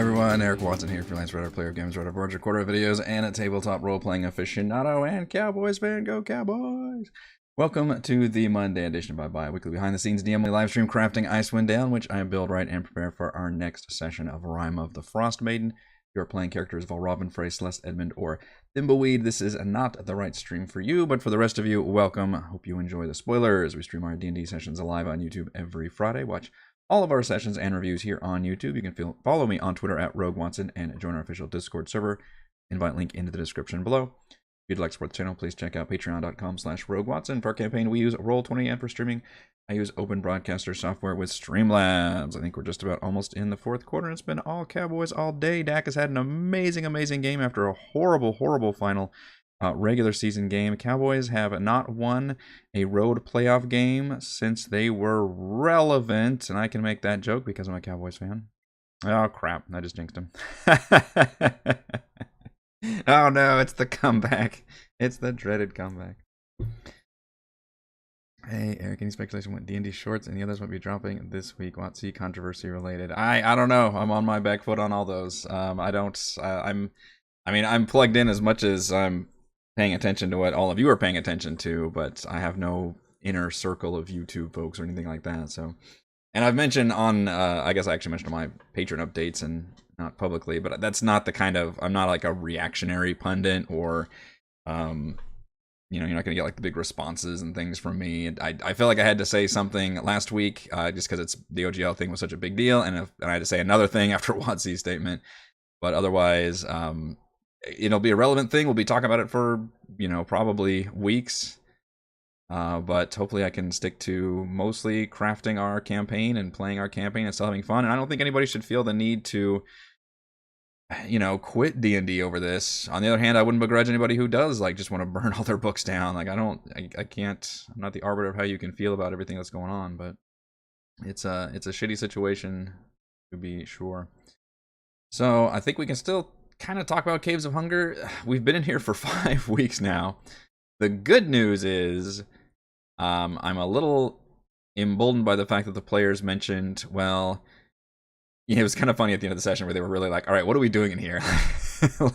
everyone, Eric Watson here, freelance writer, player of games, writer, boards, recorder of videos, and a tabletop role-playing aficionado and Cowboys fan. Go Cowboys! Welcome to the Monday edition of Bye Weekly behind-the-scenes DM live stream crafting Icewind Down, which I build, write, and prepare for our next session of Rime of the Frostmaiden. If you're playing characters Valravn, Frey, Celeste, Edmund, or Thimbleweed, this is not the right stream for you, but for the rest of you, welcome. Hope you enjoy the spoilers. We stream our D&D sessions live on YouTube every Friday. Watch all of our sessions and reviews here on YouTube. You can follow me on Twitter at Rogue Watson and join our official Discord server. Invite link into the description below. If you'd like to support the channel, please check out patreon.com/RogueWatson. For our campaign, we use Roll20, and for streaming, I use Open Broadcaster software with Streamlabs. I think we're just about almost in the fourth quarter. It's been all Cowboys all day. Dak has had an amazing game after a horrible final regular season game. Cowboys have not won a road playoff game since they were relevant, and I can make that joke because I'm a Cowboys fan. Oh crap, I just jinxed him. Oh no, it's the comeback. It's the dreaded comeback. Hey Eric, any speculation when D&D shorts and the others might be dropping this week? WotC controversy related. I don't know. I'm on my back foot on all those. I'm plugged in as much as I'm paying attention to what all of you are paying attention to, but I have no inner circle of YouTube folks or anything like that. So, and I've mentioned on, I guess I actually mentioned on my Patreon updates and not publicly, but that's not the kind of, I'm not like a reactionary pundit or, you know, you're not going to get like the big responses and things from me. And I feel like I had to say something last week just because it's the OGL thing was such a big deal. And I had to say another thing after WotC's statement. But otherwise, it'll be a relevant thing. We'll be talking about it for, you know, probably weeks. But hopefully I can stick to mostly crafting our campaign and playing our campaign and still having fun. And I don't think anybody should feel the need to, you know, quit D&D over this. On the other hand, I wouldn't begrudge anybody who does, like, just want to burn all their books down. Like, I can't, I'm not the arbiter of how you can feel about everything that's going on, but it's a shitty situation, to be sure. So I think we can still kind of talk about Caves of Hunger. We've been in here for 5 weeks now. The good news is I'm a little emboldened by the fact that the players mentioned, well, yeah, it was kind of funny at the end of the session where they were really like, all right, what are we doing in here?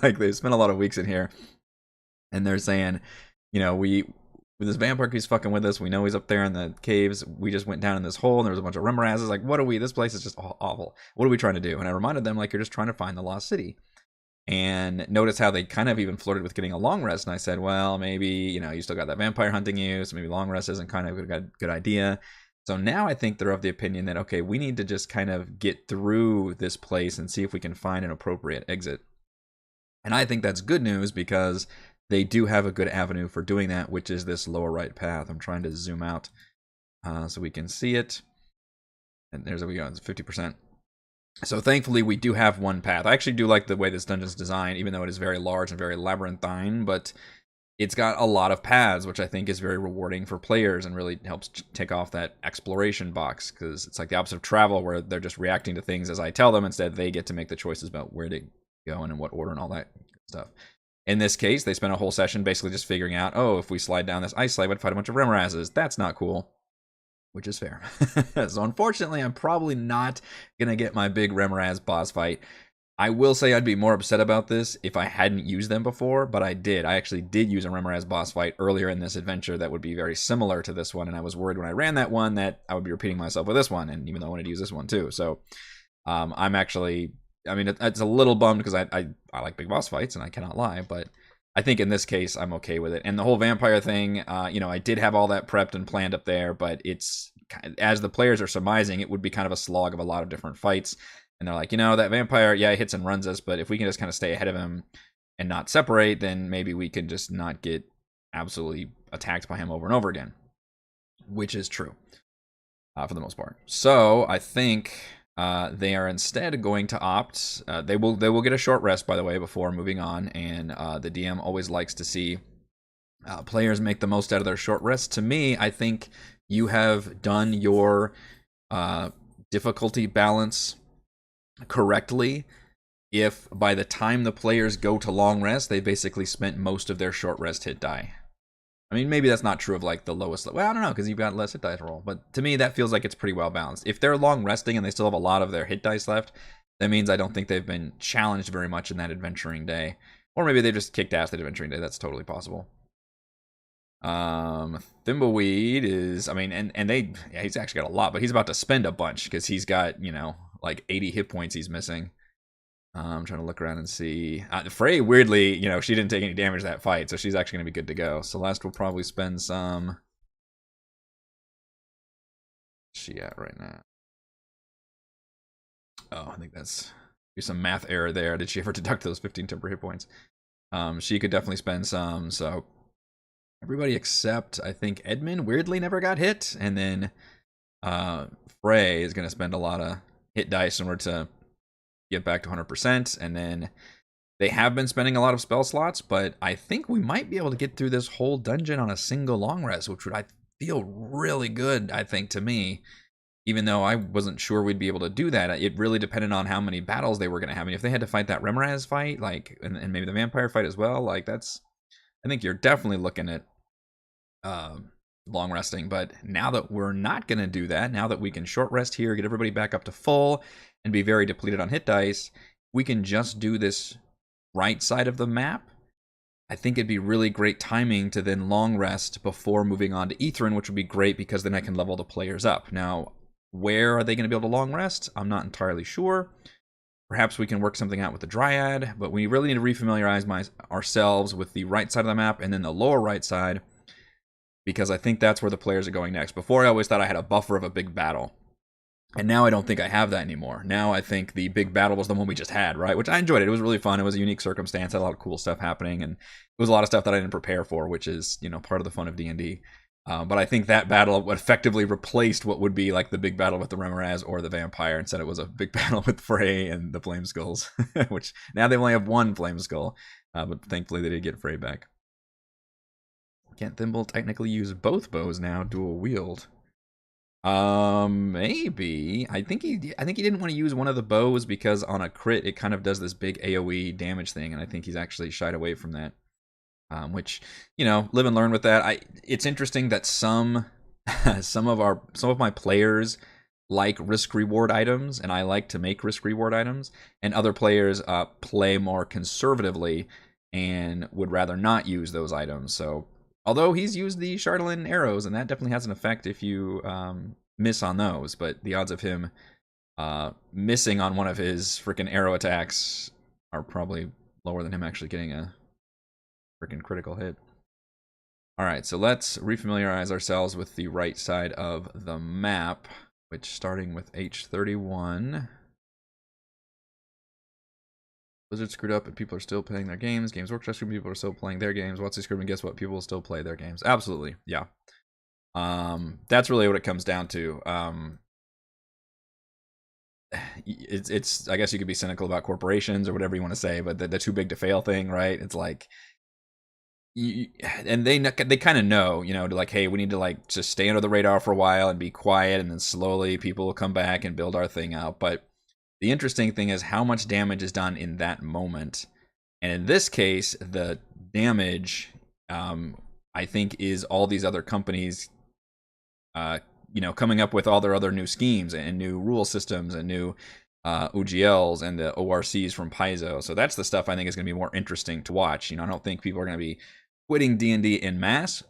Like, they spent a lot of weeks in here, and they're saying, you know, with this vampire, he's fucking with us. We know he's up there in the caves. We just went down in this hole, and there was a bunch of rimrazes. Like, what are we? This place is just awful. What are we trying to do? And I reminded them, like, you're just trying to find the lost city. And notice how they kind of even flirted with getting a long rest. And I said, well, maybe, you know, you still got that vampire hunting you, so maybe long rest isn't kind of a good idea. So now I think they're of the opinion that, okay, we need to just kind of get through this place and see if we can find an appropriate exit. And I think that's good news because they do have a good avenue for doing that, which is this lower right path. I'm trying to zoom out so we can see it. And there's we go, it's 50%. So thankfully we do have one path. I actually do like the way this dungeon's designed, even though it is very large and very labyrinthine, but it's got a lot of paths, which I think is very rewarding for players and really helps take off that exploration box, because it's like the opposite of travel where they're just reacting to things as I tell them. Instead, they get to make the choices about where to go and in what order and all that stuff. In this case, they spent a whole session basically just figuring out, oh, if we slide down this ice slide, we'd fight a bunch of rimrazes. That's not cool. Which is fair. So unfortunately, I'm probably not going to get my big rimraz boss fight. I will say I'd be more upset about this if I hadn't used them before, but I did. I actually did use a rimraz boss fight earlier in this adventure that would be very similar to this one, and I was worried when I ran that one that I would be repeating myself with this one, and even though I wanted to use this one too. So I'm actually, I mean, it's a little bummed because I like big boss fights, and I cannot lie, but I think in this case, I'm okay with it. And the whole vampire thing, you know, I did have all that prepped and planned up there, but it's, as the players are surmising, it would be kind of a slog of a lot of different fights. And they're like, you know, that vampire, yeah, he hits and runs us, but if we can just kind of stay ahead of him and not separate, then maybe we can just not get absolutely attacked by him over and over again, which is true for the most part. So I think they are instead going to opt. They will get a short rest, by the way, before moving on. And the DM always likes to see players make the most out of their short rest. To me, I think you have done your difficulty balance correctly if by the time the players go to long rest, they basically spent most of their short rest hit die. I mean, maybe that's not true of like the lowest. Well, I don't know, because you've got less hit dice to roll. But to me, that feels like it's pretty well balanced. If they're long resting and they still have a lot of their hit dice left, That means I don't think they've been challenged very much in that adventuring day. Or maybe they just kicked ass that adventuring day. That's totally possible. Thimbleweed is, I mean, and they, yeah, he's actually got a lot, but he's about to spend a bunch because he's got, you know, like 80 hit points he's missing. I'm trying to look around and see. Frey, weirdly, you know, she didn't take any damage that fight, so she's actually going to be good to go. Celeste will probably spend some. Where's she at right now? Oh, I think that's some math error there. Did she ever deduct those 15 temporary hit points? She could definitely spend some, so everybody except, I think, Edmund weirdly never got hit, and then Frey is going to spend a lot of hit dice in order to get back to 100%, and then they have been spending a lot of spell slots, but I think we might be able to get through this whole dungeon on a single long rest, which would, I feel, really good, I think, to me, even though I wasn't sure we'd be able to do that. It really depended on how many battles they were going to have. I mean, if they had to fight that Remoraz fight, like, and maybe the vampire fight as well, like, that's, I think you're definitely looking at long resting. But now that we're not going to do that, now that we can short rest here, get everybody back up to full, and be very depleted on hit dice, we can just do this right side of the map. I think it'd be really great timing to then long rest before moving on to Aetherin, which would be great because then I can level the players up. Now, where are they going to be able to long rest? I'm not entirely sure. Perhaps we can work something out with the Dryad, but we really need to refamiliarize ourselves with the right side of the map and then the lower right side, because I think that's where the players are going next. Before, I always thought I had a buffer of a big battle, and now I don't think I have that anymore. Now I think the big battle was the one we just had, right? Which I enjoyed it. It was really fun. It was a unique circumstance. Had a lot of cool stuff happening, and it was a lot of stuff that I didn't prepare for, which is, you know, part of the fun of D&D. But I think that battle effectively replaced what would be like the big battle with the Remoraz or the vampire. Instead, it was a big battle with Frey and the Flame Skulls, which now they only have one Flame Skull, but thankfully they did get Frey back. Can't Thimble technically use both bows now, dual wield? Maybe. I think he didn't want to use one of the bows because on a crit it kind of does this big AoE damage thing, and I think he's actually shied away from that. Which, you know, live and learn with that. It's interesting that some of my players like risk reward items, and I like to make risk reward items, and other players play more conservatively and would rather not use those items. So, although he's used the Chardalyn arrows, and that definitely has an effect if you miss on those, but the odds of him missing on one of his freaking arrow attacks are probably lower than him actually getting a freaking critical hit. Alright, so let's refamiliarize ourselves with the right side of the map, which, starting with H31. Blizzard screwed up and people are still playing their games. Games Workshop screwed, people are still playing their games. WotC screwed, and guess what? People will still play their games. Absolutely, yeah. That's really what it comes down to. It's I guess you could be cynical about corporations or whatever you want to say, but the too big to fail thing, right? It's like, and they kind of know, you know, to like, hey, we need to like just stay under the radar for a while and be quiet, and then slowly people will come back and build our thing out. But the interesting thing is how much damage is done in that moment, and in this case, the damage, I think, is all these other companies, you know, coming up with all their other new schemes and new rule systems and new UGLs and the ORCs from Paizo. So that's the stuff I think is going to be more interesting to watch. You know, I don't think people are going to be quitting D&D en masse.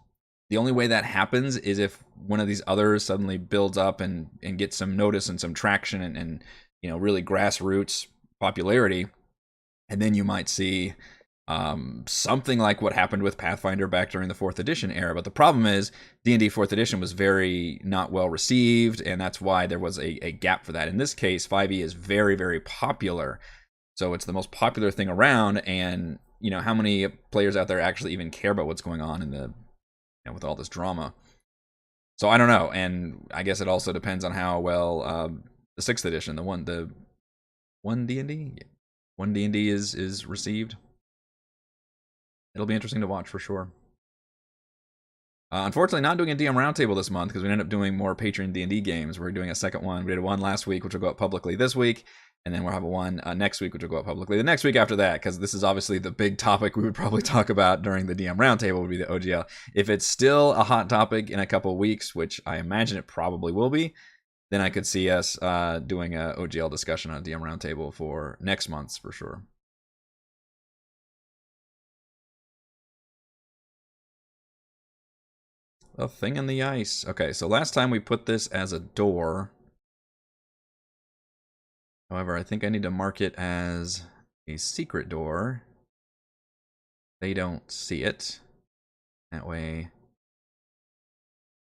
The only way that happens is if one of these others suddenly builds up and gets some notice and some traction and you know, really grassroots popularity, and then you might see something like what happened with Pathfinder back during the 4th edition era. But the problem is D&D 4th edition was very not well received, and that's why there was a gap for that. In this case, 5e is very, very popular, so it's the most popular thing around, and you know, how many players out there actually even care about what's going on in the, you know, with all this drama? So I don't know, and I guess it also depends on how well the 6th edition, the one D&D, one D&D is received. It'll be interesting to watch for sure. Unfortunately, not doing a DM roundtable this month because we ended up doing more Patreon D&D games. We're doing a second one. We did one last week, which will go up publicly this week, and then we'll have one next week, which will go up publicly the next week after that, because this is obviously the big topic we would probably talk about during the DM roundtable would be the OGL. If it's still a hot topic in a couple weeks, which I imagine it probably will be, then I could see us doing a OGL discussion on a DM roundtable for next month's for sure. A thing in the ice. Okay, so last time we put this as a door. However, I think I need to mark it as a secret door. They don't see it. That way,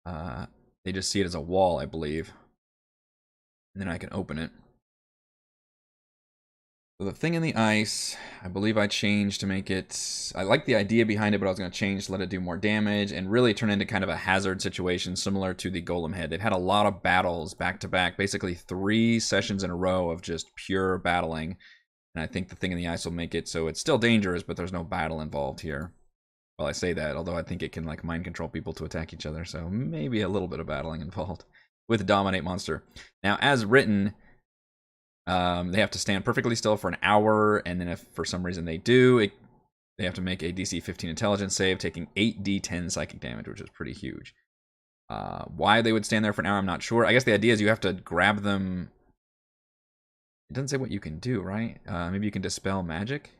they just see it as a wall, I believe. And then I can open it. So the thing in the ice, I believe I changed to make it... I like the idea behind it, but I was going to change to let it do more damage and really turn into kind of a hazard situation similar to the Golem Head. They've had a lot of battles back-to-back, basically 3 sessions in a row of just pure battling. And I think the thing in the ice will make it so it's still dangerous, but there's no battle involved here. Well, I say that, although I think it can like mind control people to attack each other, so maybe a little bit of battling involved with Dominate Monster. Now, as written... they have to stand perfectly still for an hour, and then if for some reason they do, they have to make a DC 15 intelligence save, taking 8d10 psychic damage, which is pretty huge. Why they would stand there for an hour, I'm not sure. I guess the idea is you have to grab them. It doesn't say what you can do, right? Maybe you can dispel magic?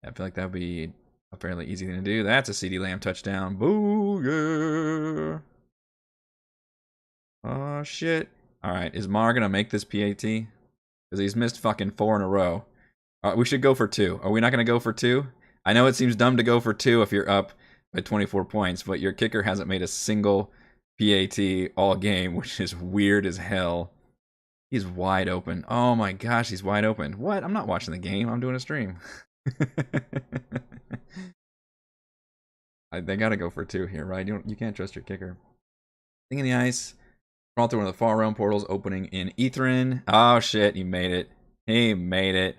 I feel like that would be a fairly easy thing to do. That's a CD Lamb touchdown. Booyah! Oh, shit. Alright, is Mar gonna make this PAT? Because he's missed fucking 4 in a row. We should go for 2. Are we not gonna go for 2? I know it seems dumb to go for 2 if you're up by 24 points, but your kicker hasn't made a single PAT all game, which is weird as hell. He's wide open. Oh my gosh, he's wide open. What? I'm not watching the game. I'm doing a stream. They gotta go for 2 here, right? You can't trust your kicker. Thing in the ice. Crawl through one of the far realm portals opening in Etherin. Oh shit, he made it. He made it.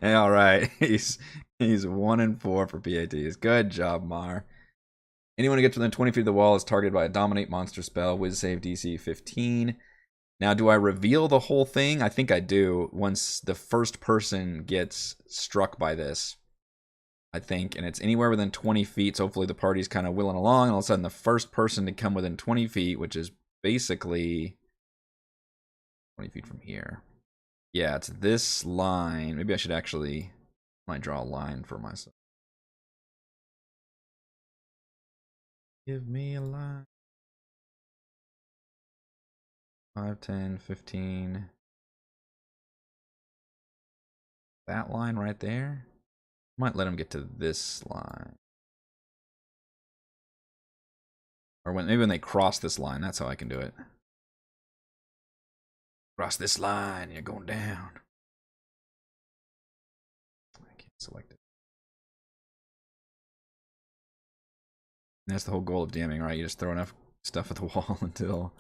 All right, he's 1 and 4 for PATs. Good job, Mar. Anyone who gets within 20 feet of the wall is targeted by a Dominate monster spell. Wiz save DC 15. Now, do I reveal the whole thing? I think I do. Once the first person gets struck by this, I think, and it's anywhere within 20 feet, so hopefully the party's kind of willing along, and all of a sudden the first person to come within 20 feet, which is basically 20 feet from here. Yeah, it's this line. Maybe I should actually might draw a line for myself. Give me a line. 5, 10, 15. That line right there. Might let him get to this line. Or maybe when they cross this line, that's how I can do it. Cross this line, you're going down. I can't select it. And that's the whole goal of DMing, right? You just throw enough stuff at the wall until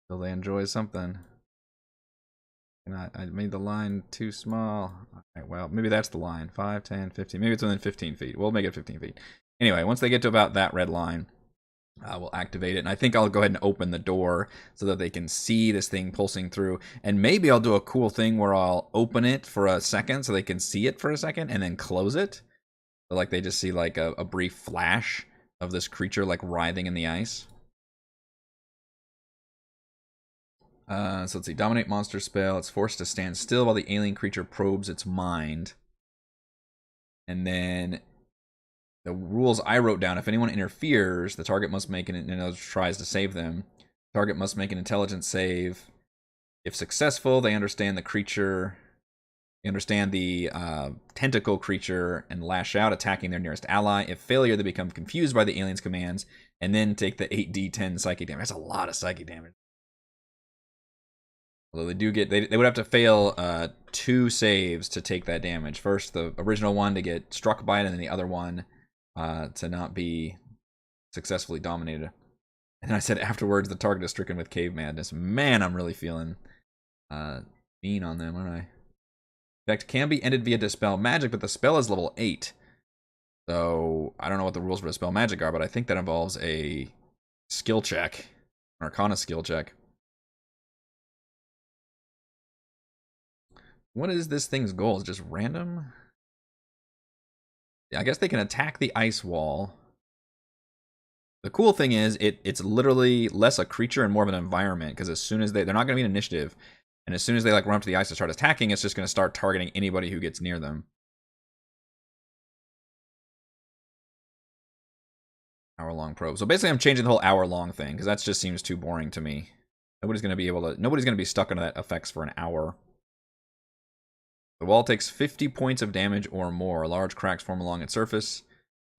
they enjoy something. And I made the line too small. Alright, well, maybe that's the line. 5, 10, 15. Maybe it's within 15 feet. We'll make it 15 feet. Anyway, once they get to about that red line, we'll activate it. And I think I'll go ahead and open the door so that they can see this thing pulsing through. And maybe I'll do a cool thing where I'll open it for a second so they can see it for a second and then close it. So like they just see like a brief flash of this creature like writhing in the ice. So let's see. Dominate monster spell. It's forced to stand still while the alien creature probes its mind. And then the rules I wrote down. If anyone interferes, the target must make tries to save them. Target must make an intelligence save. If successful, they understand the creature. They understand the tentacle creature and lash out, attacking their nearest ally. If failure, they become confused by the alien's commands and then take the 8d10 psychic damage. That's a lot of psychic damage. Although they do get, they would have to fail 2 saves to take that damage. First, the original one to get struck by it, and then the other one to not be successfully dominated. And I said afterwards, the target is stricken with cave madness. Man, I'm really feeling mean on them, aren't I? Effect can be ended via Dispel Magic, but the spell is level 8. So I don't know what the rules for Dispel Magic are, but I think that involves a skill check, an Arcana skill check. What is this thing's goal? Is it just random? Yeah, I guess they can attack the ice wall. The cool thing is it's literally less a creature and more of an environment, because as soon as they're not going to be an initiative, and as soon as they like run up to the ice to start attacking, it's just going to start targeting anybody who gets near them. Hour-long probe. So basically, I'm changing the whole hour-long thing because that just seems too boring to me. Nobody's going to be stuck under that effects for an hour. The wall takes 50 points of damage or more. Large cracks form along its surface.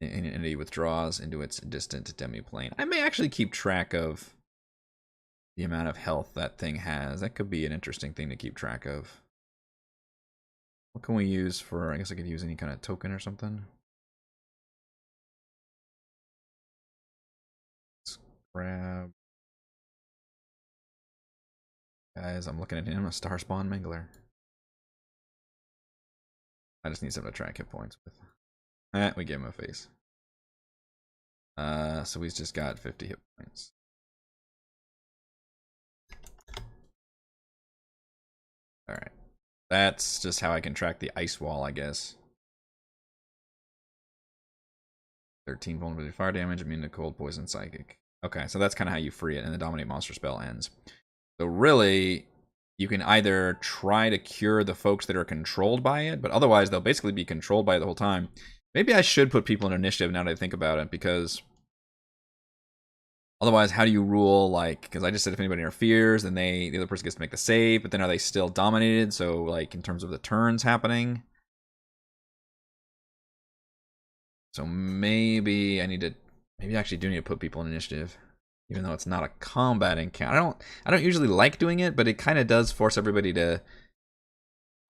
An entity withdraws into its distant demiplane. I may actually keep track of the amount of health that thing has. That could be an interesting thing to keep track of. What can we use for... I guess I could use any kind of token or something. Let's grab... Guys, I'm looking at him. A Star Spawn Mangler. I just need something to track hit points with. We gave him a face. So he's just got 50 hit points. Alright. That's just how I can track the ice wall, I guess. 13 vulnerability fire damage, immune to cold, poison, psychic. Okay, so that's kind of how you free it, and the dominate monster spell ends. So really, you can either try to cure the folks that are controlled by it, but otherwise they'll basically be controlled by it the whole time. Maybe I should put people in initiative now that I think about it, because otherwise, how do you rule, like, because I just said if anybody interferes, then the other person gets to make the save, but then are they still dominated? So, like, in terms of the turns happening. So maybe maybe I actually do need to put people in initiative, even though it's not a combat encounter. I don't usually like doing it, but it kind of does force everybody to.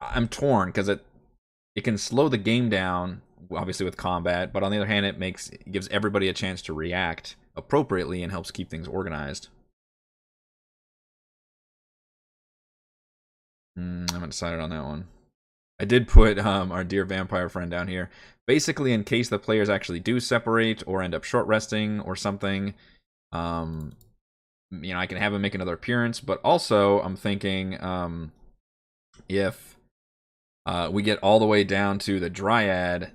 I'm torn because it can slow the game down, obviously with combat, but on the other hand, it gives everybody a chance to react appropriately and helps keep things organized. I haven't decided on that one. I did put our dear vampire friend down here. Basically, in case the players actually do separate or end up short resting or something, I can have him make another appearance. But also, I'm thinking if we get all the way down to the Dryad,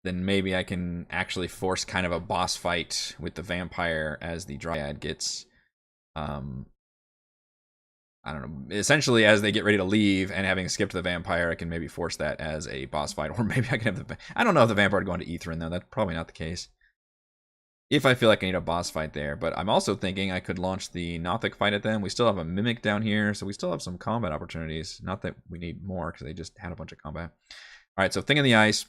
then maybe I can actually force kind of a boss fight with the vampire as the Dryad gets, I don't know, essentially as they get ready to leave and having skipped the vampire, I can maybe force that as a boss fight. Or maybe I can have I don't know if the vampire would go into Etherin, though. That's probably not the case. If I feel like I need a boss fight there. But I'm also thinking I could launch the Nothic fight at them. We still have a Mimic down here, so we still have some combat opportunities. Not that we need more, because they just had a bunch of combat. Alright, so Thing in the Ice.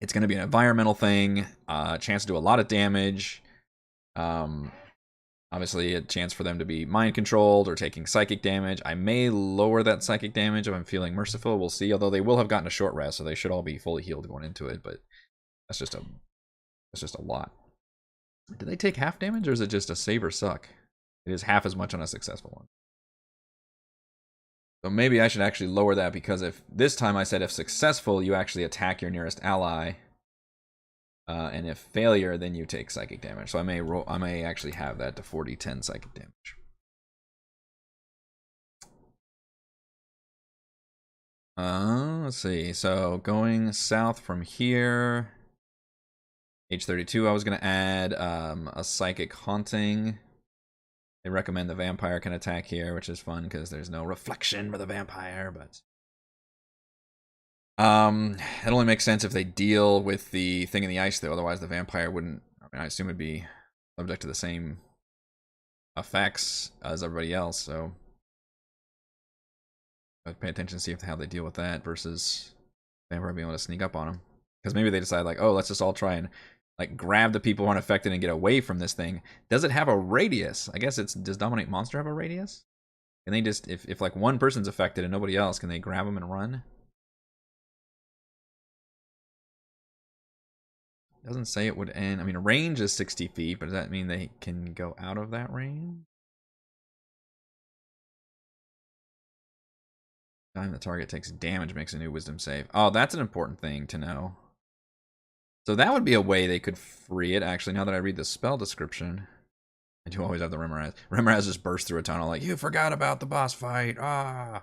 It's going to be an environmental thing. Chance to do a lot of damage. Obviously, a chance for them to be mind-controlled or taking psychic damage. I may lower that psychic damage if I'm feeling merciful. We'll see. Although they will have gotten a short rest, so they should all be fully healed going into it. But that's just a lot. Did they take half damage, or is it just a save or suck? It is half as much on a successful one. So maybe I should actually lower that, because if this time I said if successful, you actually attack your nearest ally. And if failure, then you take psychic damage. So I may actually have that to 40-10 psychic damage. Let's see. So going south from here, H32, I was going to add a psychic haunting. They recommend the vampire can attack here, which is fun because there's no reflection for the vampire, but it only makes sense if they deal with the Thing in the Ice, though. Otherwise, the vampire wouldn't. I mean, I assume it'd be subject to the same effects as everybody else. So I'd pay attention to see how they deal with that versus vampire being able to sneak up on them. Because maybe they decide, like, oh, let's just all try and like grab the people who aren't affected and get away from this thing. Does it have a radius? I guess does Dominate Monster have a radius? Can they just, if like one person's affected and nobody else, can they grab them and run? Doesn't say it would end. I mean, range is 60 feet, but does that mean they can go out of that range? Time the target takes damage makes a new wisdom save. Oh, that's an important thing to know. So that would be a way they could free it, actually, now that I read the spell description. I do always have the Rimmeraz. Rimmeraz just bursts through a tunnel like, you forgot about the boss fight. Ah.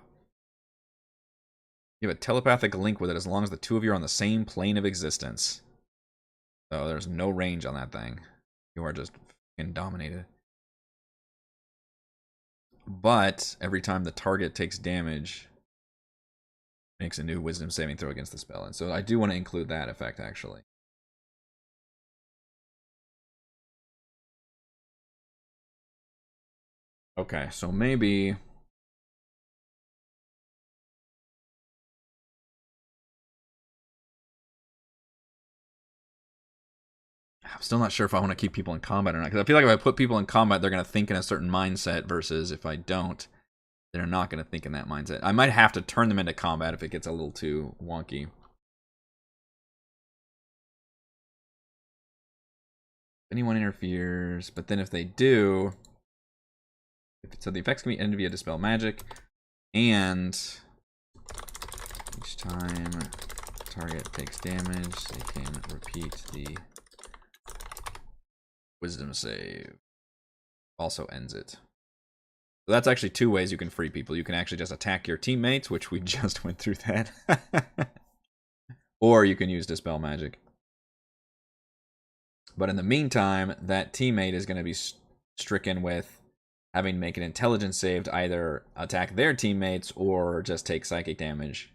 You have a telepathic link with it as long as the two of you are on the same plane of existence. So there's no range on that thing. You are just and dominated. But every time the target takes damage, makes a new wisdom saving throw against the spell. And so I do want to include that effect, actually. Okay, so maybe... I'm still not sure if I want to keep people in combat or not. Because I feel like if I put people in combat, they're going to think in a certain mindset, versus if I don't, they're not going to think in that mindset. I might have to turn them into combat if it gets a little too wonky. Anyone interferes, but then if they do... So the effects can be ended via Dispel Magic, and each time target takes damage, they can repeat the Wisdom save. Also ends it. So that's actually two ways you can free people. You can actually just attack your teammates, which we just went through that. Or you can use Dispel Magic. But in the meantime, that teammate is going to be stricken with having to make an intelligence save to either attack their teammates or just take psychic damage.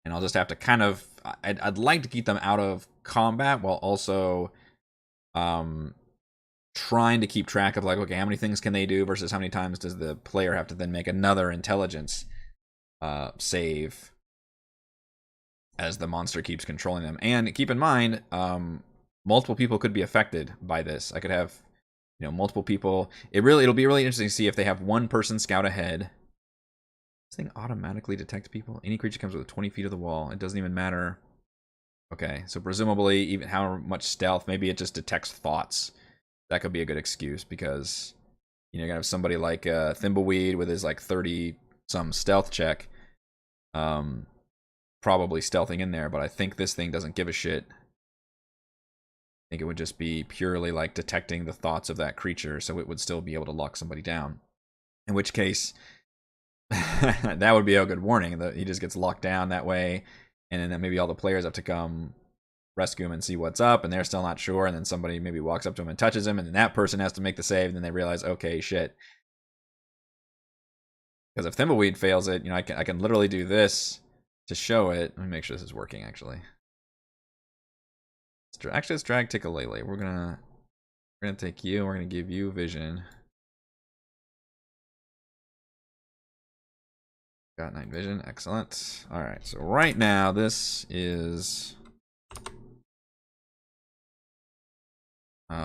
And I'll just have to kind of... I'd like to keep them out of combat while also trying to keep track of, like, okay, how many things can they do versus how many times does the player have to then make another intelligence save as the monster keeps controlling them. And keep in mind, multiple people could be affected by this. I could have, you know, multiple people. It'll be really interesting to see if they have one person scout ahead. This thing automatically detects people. Any creature comes within 20 feet of the wall. It doesn't even matter. Okay, so presumably, even how much stealth, maybe it just detects thoughts. That could be a good excuse, because, you know, you're gonna have somebody like Thimbleweed with his like 30-some stealth check, probably stealthing in there. But I think this thing doesn't give a shit. I think it would just be purely like detecting the thoughts of that creature, so it would still be able to lock somebody down. In which case, that would be a good warning that he just gets locked down that way, and then maybe all the players have to come rescue him and see what's up, and they're still not sure, and then somebody maybe walks up to him and touches him, and then that person has to make the save, and then they realize, okay, shit. Because if Thimbleweed fails it, you know, I can literally do this to show it. Let me make sure this is working, actually. Actually, let's drag Tikalele. We're gonna take you, we're gonna give you vision. Got night vision, excellent. Alright, so right now this is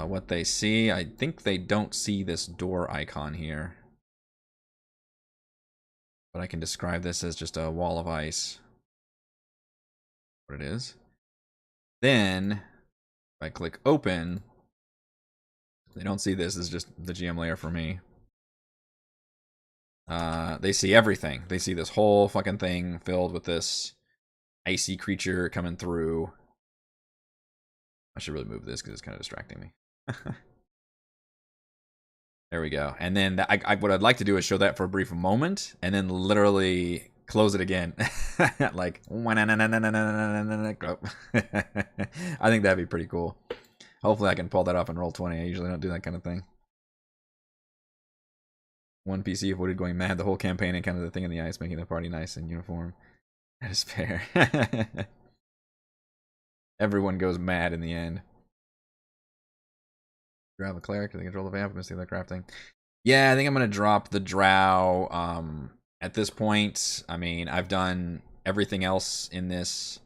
what they see. I think they don't see this door icon here, but I can describe this as just a wall of ice. What it is. Then, if I click open, they don't see this. This is just the GM layer for me. They see everything. They see this whole fucking thing filled with this icy creature coming through. I should really move this because it's kind of distracting me. There we go. And then what I'd like to do is show that for a brief moment, and then literally close it again. Like, I think that'd be pretty cool. Hopefully I can pull that off in Roll20. I usually don't do that kind of thing. One PC avoided going mad the whole campaign and kind of the thing in the ice, making the party nice and uniform. That is fair. Everyone goes mad in the end. Grab a cleric, they control the vamp, missing the crafting. Yeah, I think I'm gonna drop the drow. At this point, I mean, I've done everything else in this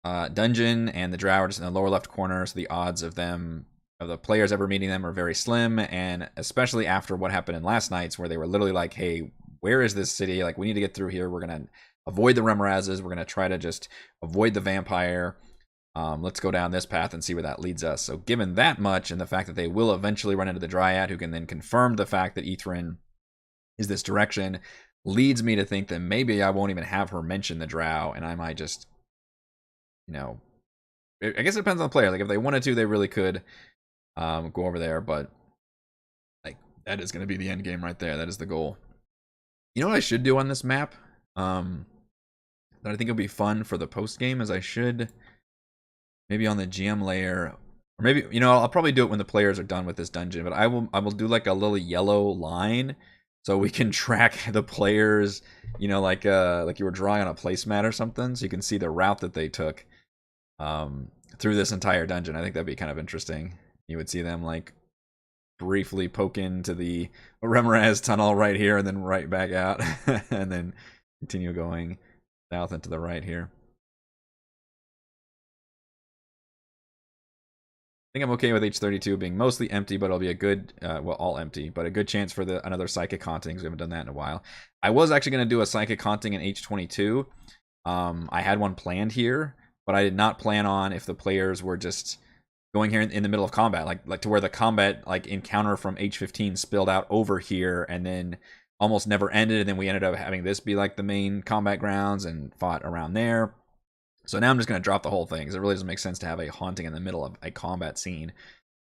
dungeon, and the drow are just in the lower left corner, so the odds of the players ever meeting them are very slim, and especially after what happened in last night's, where they were literally like, hey, where is this city? Like, we need to get through here. We're gonna avoid the Remorazes. We're gonna try to just avoid the vampire. Let's go down this path and see where that leads us. So given that much, and the fact that they will eventually run into the Dryad, who can then confirm the fact that Ithrin is this direction, leads me to think that maybe I won't even have her mention the drow, and I might just, you know, I guess it depends on the player. Like, if they wanted to, they really could go over there, but like, that is going to be the end game right there. That is the goal. You know what I should do on this map? That I think would be fun for the post game is I should maybe on the GM layer Or maybe, you know, I'll probably do it when the players are done with this dungeon, but I will do like a little yellow line so we can track the players, you know, like you were drawing on a placemat or something, so you can see the route that they took through this entire dungeon. I think that'd be kind of interesting. You would see them like briefly poke into the Remorez tunnel right here and then right back out and then continue going south and to the right here. I think I'm okay with H32 being mostly empty, but it'll be a good, well, all empty, but a good chance for another Psychic Haunting, because we haven't done that in a while. I was actually going to do a Psychic Haunting in H22. I had one planned here, but I did not plan on if the players were just going here in the middle of combat, like to where the combat like encounter from H15 spilled out over here and then almost never ended, and then we ended up having this be like the main combat grounds and fought around there. So now I'm just going to drop the whole thing, because it really doesn't make sense to have a haunting in the middle of a combat scene.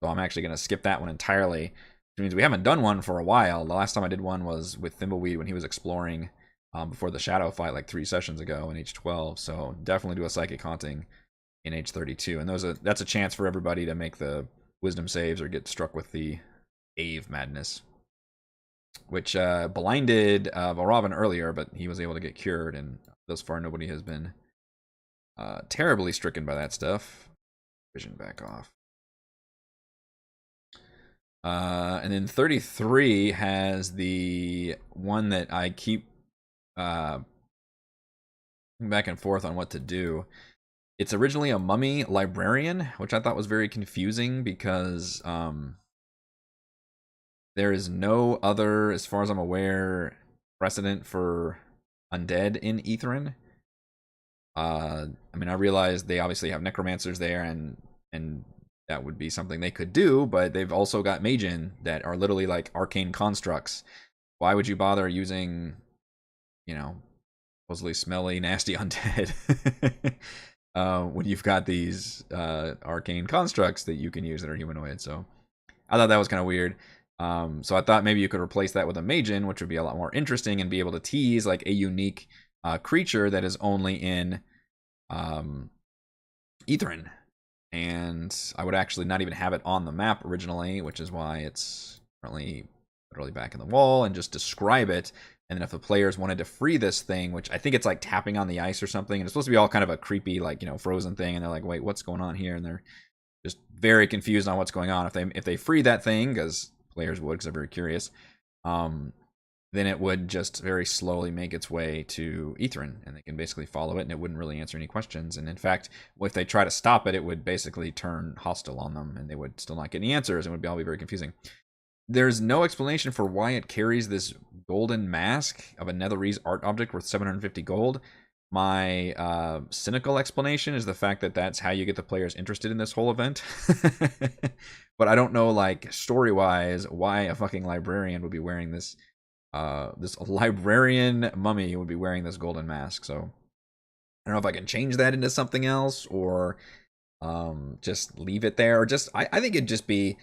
So I'm actually going to skip that one entirely, which means we haven't done one for a while. The last time I did one was with Thimbleweed when he was exploring before the Shadow fight like 3 sessions ago in H12. So definitely do a Psychic Haunting in H32. And that's a chance for everybody to make the wisdom saves or get struck with the Ave Madness, which blinded Valravn earlier, but he was able to get cured, and thus far nobody has been terribly stricken by that stuff. Vision back off. And then 33 has the one that I keep back and forth on what to do. It's originally a mummy librarian, which I thought was very confusing because there is no other, as far as I'm aware, precedent for undead in Aetherin. I mean, I realize they obviously have necromancers there, and that would be something they could do, but they've also got Magen that are literally like arcane constructs. Why would you bother using, you know, supposedly smelly, nasty undead when you've got these arcane constructs that you can use that are humanoid? So I thought that was kind of weird. So I thought maybe you could replace that with a Magen, which would be a lot more interesting and be able to tease like a unique creature that is only in Aetherin. And I would actually not even have it on the map originally, which is why it's currently literally back in the wall, and just describe it. And then if the players wanted to free this thing, which I think it's like tapping on the ice or something, and it's supposed to be all kind of a creepy, like, you know, frozen thing, and they're like, wait, what's going on here? And they're just very confused on what's going on. If they free that thing, because players would, because they're very curious, then it would just very slowly make its way to Aetherin, and they can basically follow it, and it wouldn't really answer any questions. And in fact, if they try to stop it, it would basically turn hostile on them, and they would still not get any answers, and it would all be very confusing. There's no explanation for why it carries this golden mask of a Netherese art object worth 750 gold. My cynical explanation is the fact that that's how you get the players interested in this whole event. But I don't know, like, story-wise, why a fucking librarian would be wearing this. This librarian mummy would be wearing this golden mask. So I don't know if I can change that into something else, or just leave it there, or just I think it'd just be.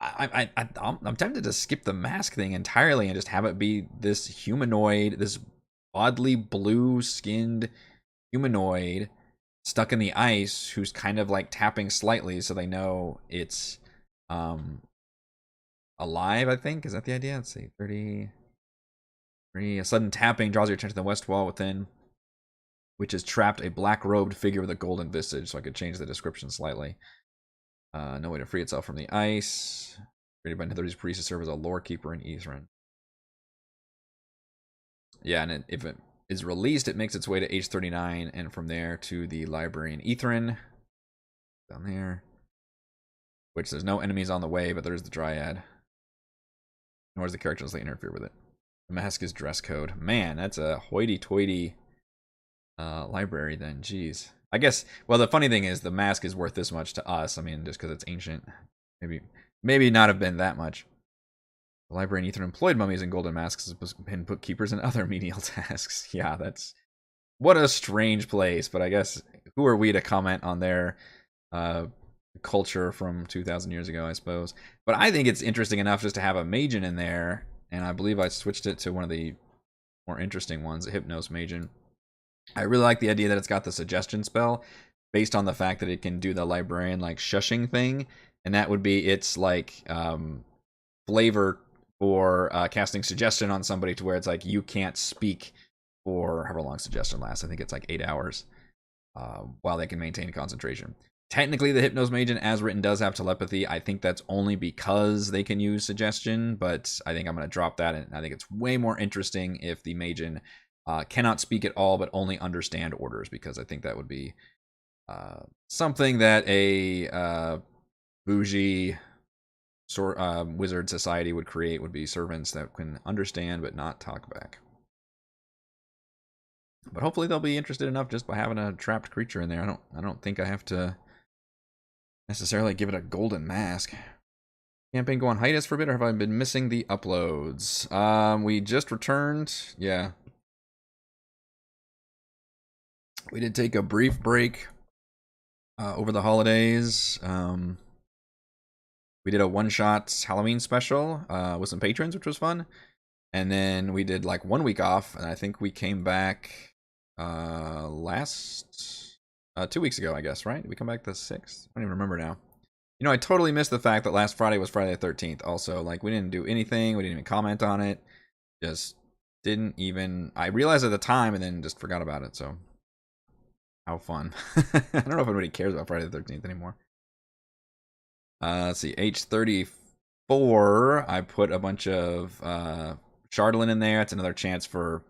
I'm tempted to skip the mask thing entirely and just have it be this humanoid, this oddly blue-skinned humanoid stuck in the ice who's kind of like tapping slightly so they know it's alive, I think. Is that the idea? Let's see. 30. A sudden tapping draws your attention to the west wall within, which is trapped a black-robed figure with a golden visage. So I could change the description slightly. No way to free itself from the ice. Created by Netherese priest to serve as a lore keeper in Aetherin. Yeah, and if it is released, it makes its way to H39, and from there to the library in Aetherin. Down there. Which there's no enemies on the way, but there's the Dryad. Nor is the character unless they interfere with it. The mask is dress code. Man, that's a hoity-toity library then. Jeez. I guess, well, the funny thing is the mask is worth this much to us. I mean, just because it's ancient. Maybe not have been that much. The library in Aetherin employed mummies and golden masks and bookkeepers and other menial tasks. Yeah, that's... What a strange place, but I guess who are we to comment on their culture from 2,000 years ago, I suppose. But I think it's interesting enough just to have a Magen in there, and I believe I switched it to one of the more interesting ones, a Hypnos Magen. I really like the idea that it's got the suggestion spell. based on the fact that it can do the librarian like shushing thing, and that would be its like flavor for casting suggestion on somebody to where it's like you can't speak for however long suggestion lasts. I think it's like 8 hours while they can maintain concentration. Technically, the Hypnosmagian, as written, does have telepathy. I think that's only because they can use suggestion, but I think I'm going to drop that, and I think it's way more interesting if the Magian cannot speak at all, but only understand orders, because I think that would be something that a bougie wizard society would create, would be servants that can understand but not talk back. But hopefully they'll be interested enough just by having a trapped creature in there. I don't think I have to necessarily give it a golden mask. Campaign go on hiatus for a bit, or have I been missing the uploads? We just returned. Yeah. We did take a brief break over the holidays. We did a one-shot Halloween special with some patrons, which was fun. And then we did like 1 week off, and I think we came back last 2 weeks ago, I guess, right? Did we come back the 6th? I don't even remember now. You know, I totally missed the fact that last Friday was Friday the 13th. Also, like, we didn't do anything. We didn't even comment on it. Just didn't even... I realized at the time and then just forgot about it, so... How fun. I don't know if anybody cares about Friday the 13th anymore. Let's see, H34, I put a bunch of Chardalyn in there. It's another chance for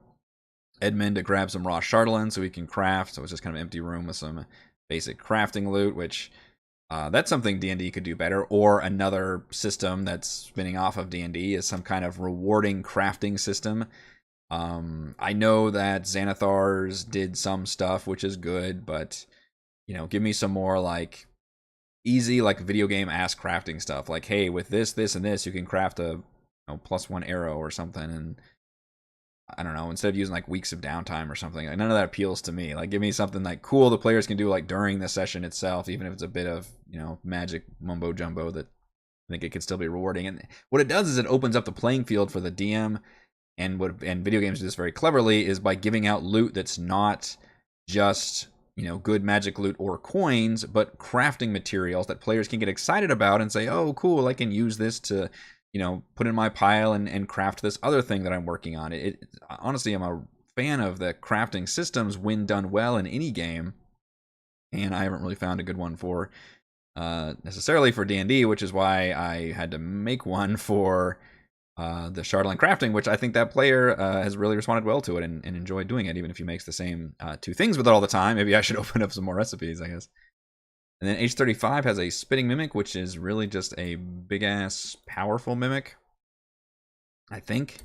Edmund to grab some raw Chardalyn so he can craft. So it's just kind of an empty room with some basic crafting loot, which that's something D&D could do better. Or another system that's spinning off of D&D is some kind of rewarding crafting system. I know that Xanathar's did some stuff, which is good, but, you know, give me some more, like, easy, like, video game-ass crafting stuff. Like, hey, with this, this, and this, you can craft a +1 arrow or something, and I don't know, instead of using like weeks of downtime or something. Like, none of that appeals to me. Like, give me something like cool the players can do like during the session itself, even if it's a bit of, you know, magic mumbo jumbo that I think it could still be rewarding. And what it does is it opens up the playing field for the DM, and video games do this very cleverly is by giving out loot that's not just, you know, good magic loot or coins, but crafting materials that players can get excited about and say, oh, cool, I can use this to, you know, put in my pile and craft this other thing that I'm working on. Honestly, I'm a fan of the crafting systems when done well in any game, and I haven't really found a good one for necessarily for D&D, which is why I had to make one for the Chardalyn crafting, which I think that player has really responded well to it and enjoyed doing it, even if he makes the same 2 things with it all the time. Maybe I should open up some more recipes, I guess. And then H35 has a spitting mimic, which is really just a big-ass powerful mimic, I think.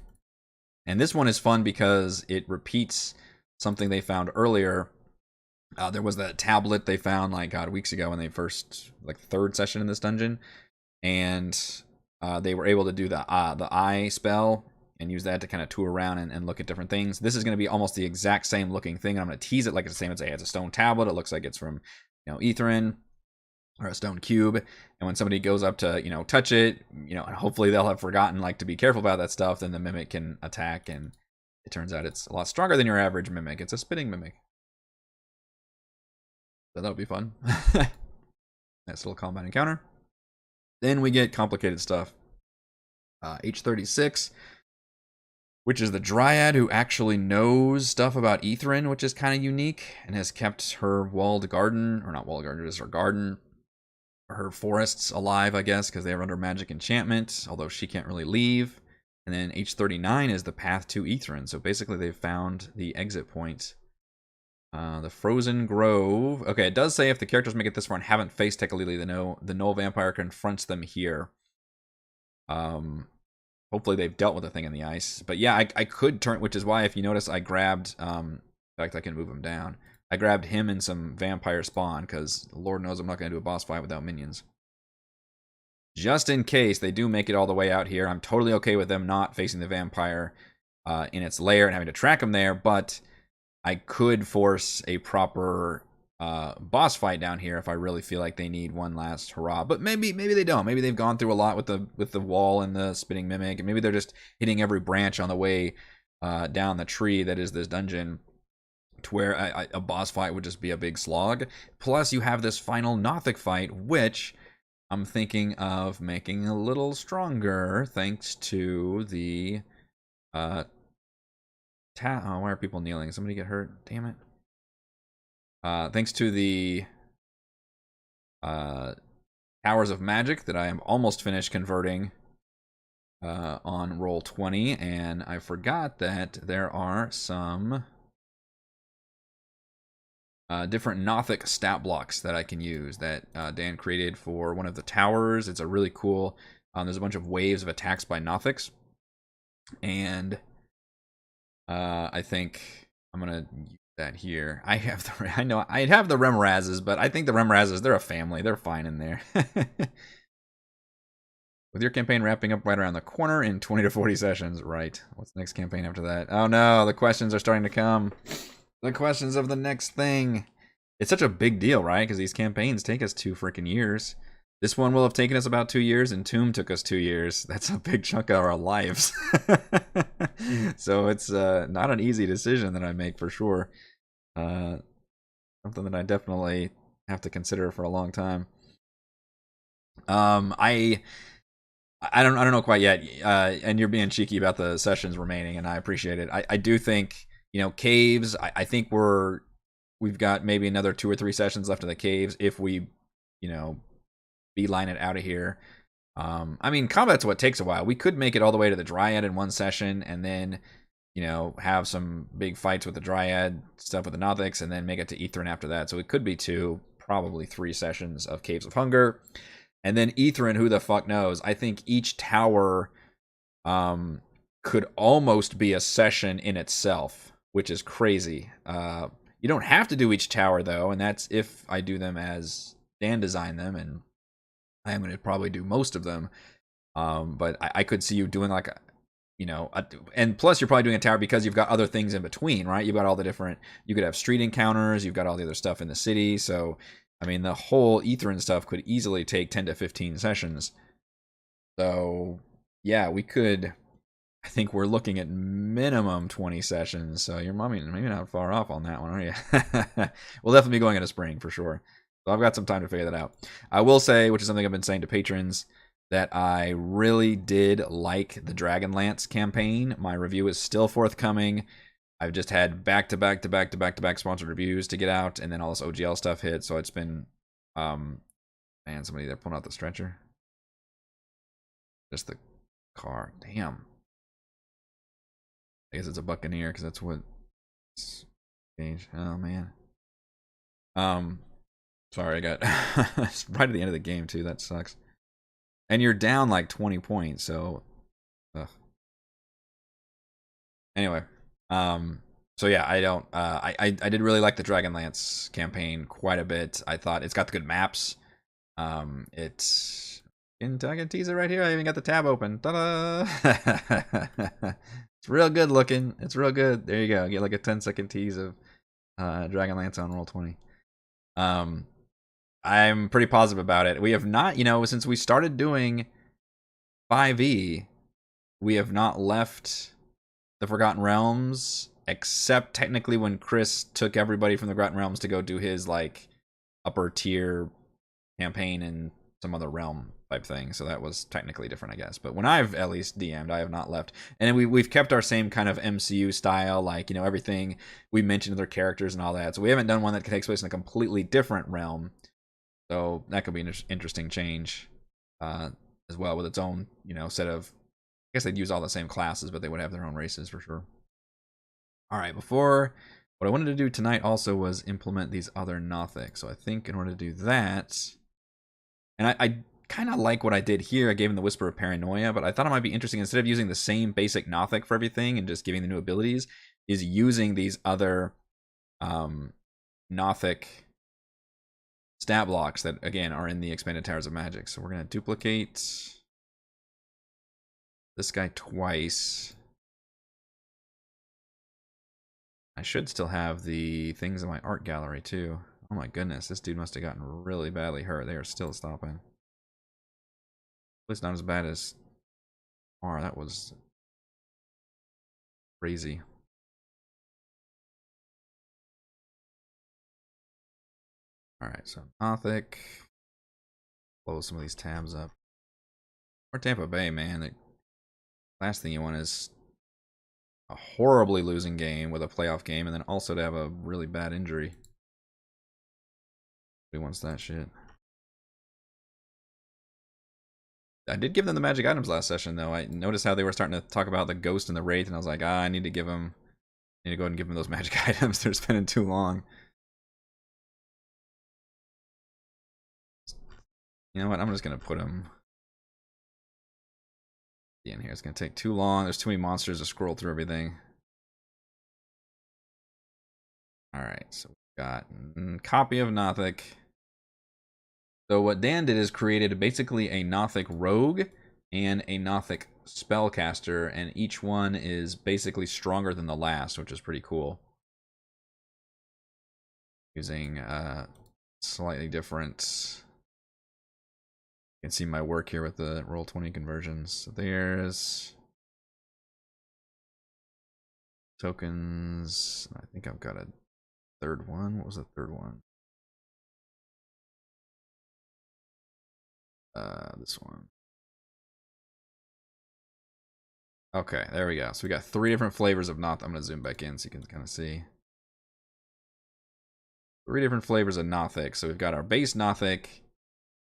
And this one is fun because it repeats something they found earlier. There was that tablet they found, like, God, weeks ago when they first, like, 3rd session in this dungeon. And they were able to do the eye spell and use that to kind of tour around and look at different things. This is going to be almost the exact same looking thing. And I'm going to tease it like it's the same as it's a stone tablet. It looks like it's from, you know, Ithrin, or a stone cube, and when somebody goes up to, you know, touch it, you know, hopefully they'll have forgotten, like, to be careful about that stuff, then the mimic can attack, and it turns out it's a lot stronger than your average mimic. It's a spitting mimic. So that would be fun. Nice little combat encounter. Then we get complicated stuff. H36, which is the Dryad who actually knows stuff about Ithrin, which is kind of unique, and has kept her walled garden, or not walled garden, just her garden, her forests alive, I guess, because they are under magic enchantment, although she can't really leave. And then H39 is the path to Ithrin. So basically they've found the exit point. The Frozen Grove. Okay, it does say if the characters make it this far and haven't faced Tekalili, the Null Vampire confronts them here. Hopefully they've dealt with the thing in the ice. But yeah, I could turn, which is why if you notice I grabbed, in fact I can move him down. I grabbed him and some vampire spawn, because Lord knows I'm not going to do a boss fight without minions. Just in case they do make it all the way out here, I'm totally okay with them not facing the vampire in its lair and having to track him there, but I could force a proper boss fight down here if I really feel like they need one last hurrah. But maybe they don't. Maybe they've gone through a lot with the wall and the spitting mimic, and maybe they're just hitting every branch on the way down the tree that is this dungeon. to where a boss fight would just be a big slog. Plus, you have this final Nothic fight, which I'm thinking of making a little stronger thanks to the oh, why are people kneeling? Somebody get hurt? Damn it. Thanks to the Towers of Magic that I am almost finished converting on roll 20, and I forgot that there are some different Nothic stat blocks that I can use that Dan created for one of the towers. It's a really cool. There's a bunch of waves of attacks by Nothics, and I think I'm gonna use that here. I know I'd have the Remorazes, but I think the Remorazes, they're a family. They're fine in there. With your campaign wrapping up right around the corner in 20 to 40 sessions, right? What's the next campaign after that? Oh no, the questions are starting to come. The questions of the next thing. It's such a big deal, right? Because these campaigns take us 2 freaking years. This one will have taken us about 2 years, and Tomb took us 2 years. That's a big chunk of our lives. So it's not an easy decision that I make for sure. Something that I definitely have to consider for a long time. I don't know quite yet. And you're being cheeky about the sessions remaining, and I appreciate it. I do think, caves. I think we've got maybe another 2 or 3 sessions left of the caves if we, beeline it out of here. I mean, combat's what takes a while. We could make it all the way to the Dryad in one session, and then, have some big fights with the Dryad, stuff with the Nothics, and then make it to Ithrin after that. So it could be 2, probably 3 sessions of Caves of Hunger. And then Ithrin, who the fuck knows? I think each tower could almost be a session in itself, which is crazy. You don't have to do each tower, though, and that's if I do them as Dan designed them, and I am going to probably do most of them. But I could see you doing like and plus you're probably doing a tower because you've got other things in between, right? You've got all the different, you could have street encounters, you've got all the other stuff in the city. So, I mean, the whole Ithrin stuff could easily take 10 to 15 sessions. So, yeah, we could, I think we're looking at minimum 20 sessions. So you're maybe not far off on that one, are you? We'll definitely be going into spring for sure. So I've got some time to figure that out. I will say, which is something I've been saying to patrons, that I really did like the Dragonlance campaign. My review is still forthcoming. I've just had back-to-back sponsored reviews to get out, and then all this OGL stuff hit, so it's been, man, somebody there pulling out the stretcher. Just the car. Damn. I guess it's a Buccaneer, because that's what it's changed. Oh, man. Sorry, I got right at the end of the game, too. That sucks. And you're down like 20 points, so anyway. So yeah, I don't I did really like the Dragonlance campaign quite a bit. I thought it's got the good maps. It's I can tease it right here. I even got the tab open. Ta-da! It's real good looking. It's real good. There you go. Get like a 10-second tease of Dragonlance on roll 20. I'm pretty positive about it. We have not, since we started doing 5e, we have not left the Forgotten Realms, except technically when Chris took everybody from the Forgotten Realms to go do his like upper tier campaign in some other realm type thing. So that was technically different, I guess. But when I've at least DM'd, I have not left. And we've kept our same kind of MCU style, like, everything we mentioned with their characters and all that. So we haven't done one that takes place in a completely different realm. So that could be an interesting change as well, with its own, set of, I guess they'd use all the same classes, but they would have their own races for sure. All right, what I wanted to do tonight also was implement these other Nothic. So I think in order to do that, and I kind of like what I did here. I gave him the Whisper of Paranoia, but I thought it might be interesting, instead of using the same basic Nothic for everything and just giving the new abilities, is using these other Nothic stat blocks that, again, are in the Expanded Towers of Magic. So we're going to duplicate this guy twice. I should still have the things in my art gallery, too. Oh my goodness, this dude must have gotten really badly hurt. They are still stopping. At least not as bad as R. That was crazy. Alright, so Nothic. Close some of these tabs up. Or Tampa Bay, man. The last thing you want is a horribly losing game with a playoff game, and then also to have a really bad injury. Who wants that shit? I did give them the magic items last session, though. I noticed how they were starting to talk about the ghost and the wraith, and I was like, I need to go ahead and give them those magic items. They're spending too long. You know what? I'm just gonna put them in here. It's gonna take too long. There's too many monsters to scroll through everything. All right, so we got copy of Nothic. So what Dan did is created basically a Nothic rogue and a Nothic spellcaster, and each one is basically stronger than the last, which is pretty cool. Using slightly different. You can see my work here with the Roll20 conversions. So there's tokens. I think I've got a third one. What was the third one? This one. Okay, there we go. So we got 3 different flavors of Nothic. I'm going to zoom back in so you can kind of see. 3 different flavors of Nothic. So we've got our base Nothic.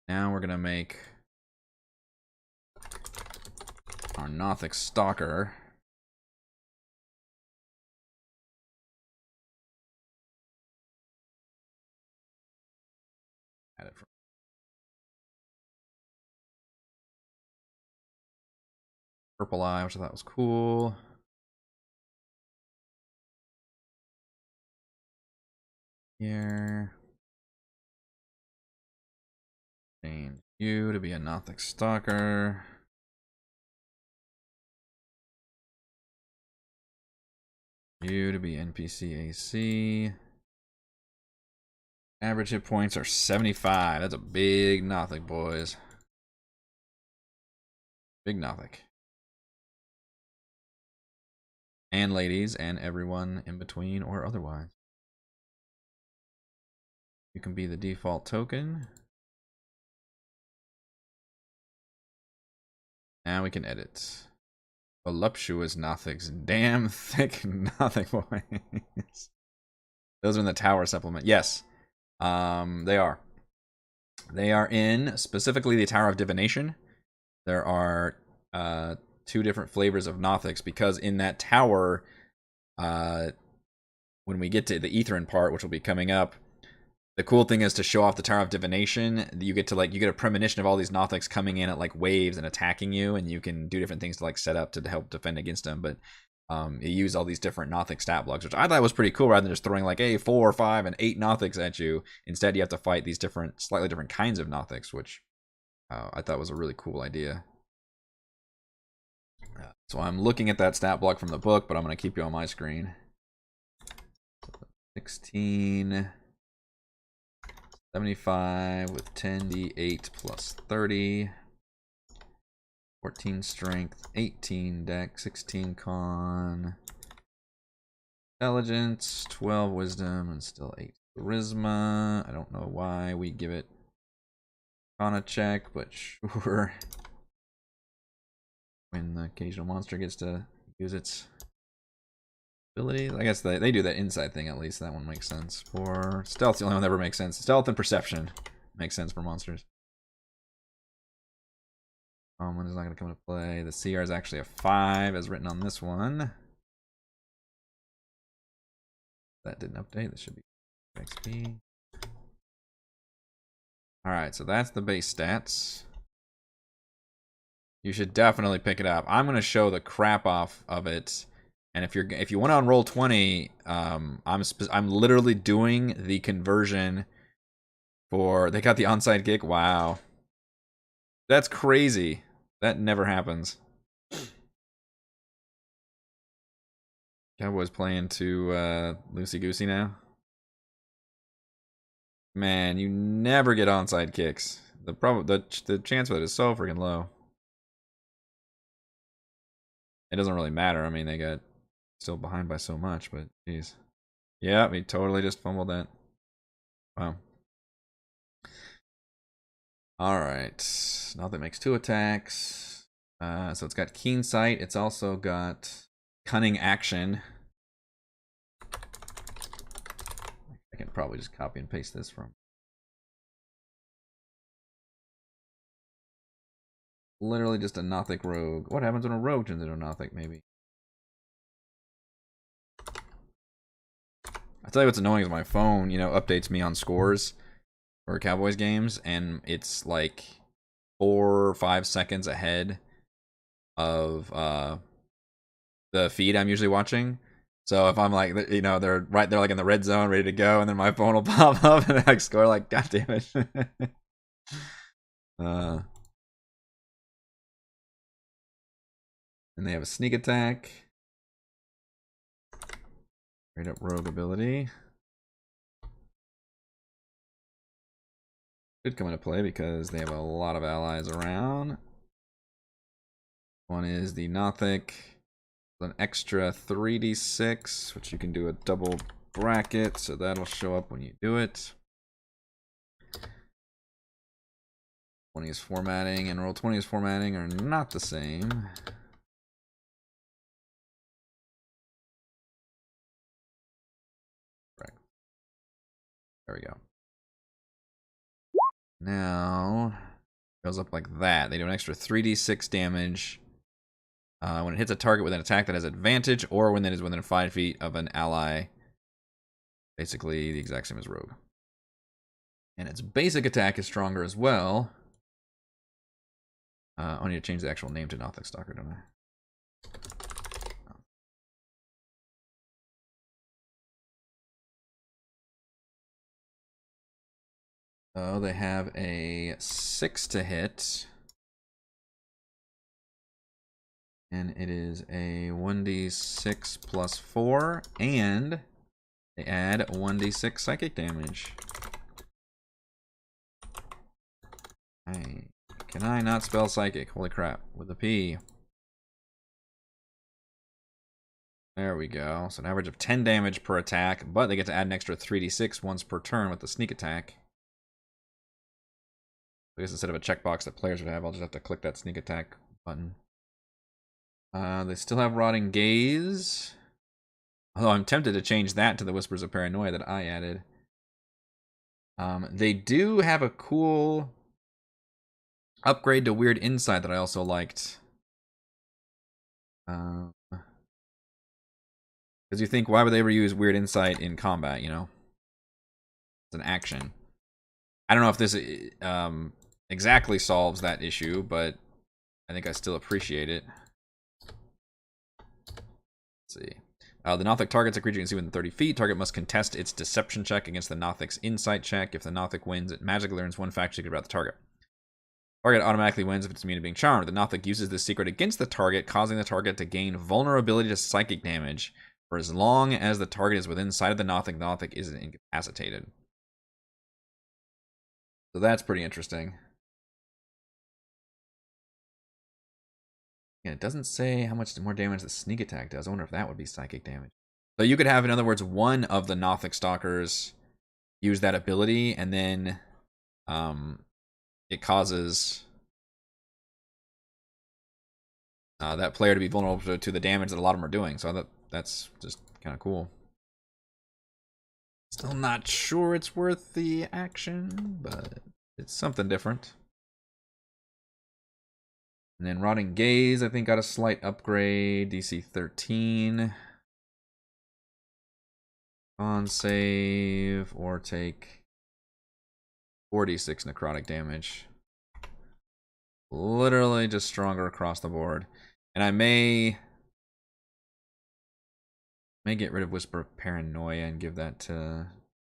Now we're going to make our Nothic Stalker. Add it from Purple Eye, which I thought was cool. Here. Change you to be a Nothic Stalker. You to be NPC AC. Average hit points are 75. That's a big Nothic, boys. Big Nothic. And ladies, and everyone in between or otherwise. You can be the default token. Now we can edit. Voluptuous Nothics. Damn thick Nothic boys. Those are in the tower supplement. Yes. They are. They are in specifically the Tower of Divination. There are 2 different flavors of Nothics because in that tower, when we get to the Etherin part, which will be coming up, the cool thing is to show off the Tower of Divination. You get a premonition of all these Nothics coming in at like waves and attacking you, and you can do different things to like set up to help defend against them. But you use all these different Nothic stat blocks, which I thought was pretty cool, rather than just throwing like 4, 5, and 8 Nothics at you. Instead, you have to fight these slightly different kinds of Nothics, which I thought was a really cool idea. So I'm looking at that stat block from the book, but I'm going to keep you on my screen. 16, 75 with 10d8 plus 30. 14 strength, 18 dex, 16 con, intelligence, 12 wisdom, and still 8 charisma. I don't know why we give it con a check, but sure. When the occasional monster gets to use its abilities. I guess they do that inside thing at least. That one makes sense. For stealth, the only one that ever makes sense. Stealth and perception makes sense for monsters. Common is not going to come into play. The CR is actually a 5 as written on this one. That didn't update. This should be XP. Alright, so that's the base stats. You should definitely pick it up. I'm going to show the crap off of it. And if you want on Roll20, I'm literally doing the conversion for. They got the onside kick. Wow, that's crazy. That never happens. Cowboys playing too loosey goosey now. Man, you never get onside kicks. The chance of it is so freaking low. It doesn't really matter. I mean, they got still behind by so much, but geez. Yeah, he totally just fumbled that. Wow. Alright. Now that makes 2 attacks. So it's got Keen Sight. It's also got Cunning Action. I can probably just copy and paste this from. Literally just a Nothic rogue. What happens when a rogue turns into a Nothic, maybe? I tell you what's annoying is my phone, updates me on scores for Cowboys games, and it's like 4 or 5 seconds ahead of the feed I'm usually watching. So if I'm like, they're right there like in the red zone, ready to go, and then my phone will pop up and I score, like, god damn it. And they have a sneak attack. Straight up rogue ability. Could come into play because they have a lot of allies around. One is the Nothic. An extra 3d6, which you can do a double bracket, so that'll show up when you do it. 20 is formatting and roll 20 is formatting are not the same. Right. There we go. Now, it goes up like that. They do an extra 3d6 damage when it hits a target with an attack that has advantage, or when it is within 5 feet of an ally. Basically, the exact same as Rogue. And its basic attack is stronger as well. I need to change the actual name to Nothic Stalker, don't I? Oh, they have a 6 to hit. And it is a 1d6 plus 4, and they add 1d6 psychic damage. Hey, can I not spell psychic? Holy crap, with a P. There we go. So an average of 10 damage per attack, but they get to add an extra 3d6 once per turn with the sneak attack. I guess instead of a checkbox that players would have, I'll just have to click that sneak attack button. They still have Rotting Gaze. Although I'm tempted to change that to the Whispers of Paranoia that I added. They do have a cool upgrade to Weird Insight that I also liked. Because you think, why would they ever use Weird Insight in combat, It's an action. I don't know if this exactly solves that issue, but I think I still appreciate it. Let's see. The Nothic targets a creature you can see within 30 feet. Target must contest its deception check against the Nothic's insight check. If the Nothic wins, it magically learns one fact secret about the target. Target automatically wins if it's immune to being charmed. The Nothic uses this secret against the target, causing the target to gain vulnerability to psychic damage for as long as the target is within sight of the Nothic isn't incapacitated. So that's pretty interesting. Yeah, it doesn't say how much more damage the sneak attack does. I wonder if that would be psychic damage. So you could have, in other words, one of the Nothic Stalkers use that ability, and then it causes that player to be vulnerable to the damage that a lot of them are doing. So that's just kind of cool. Still not sure it's worth the action, but it's something different. And then Rotting Gaze, I think, got a slight upgrade. DC 13. On save, or take 46 necrotic damage. Literally just stronger across the board. And I may get rid of Whisper of Paranoia and give that to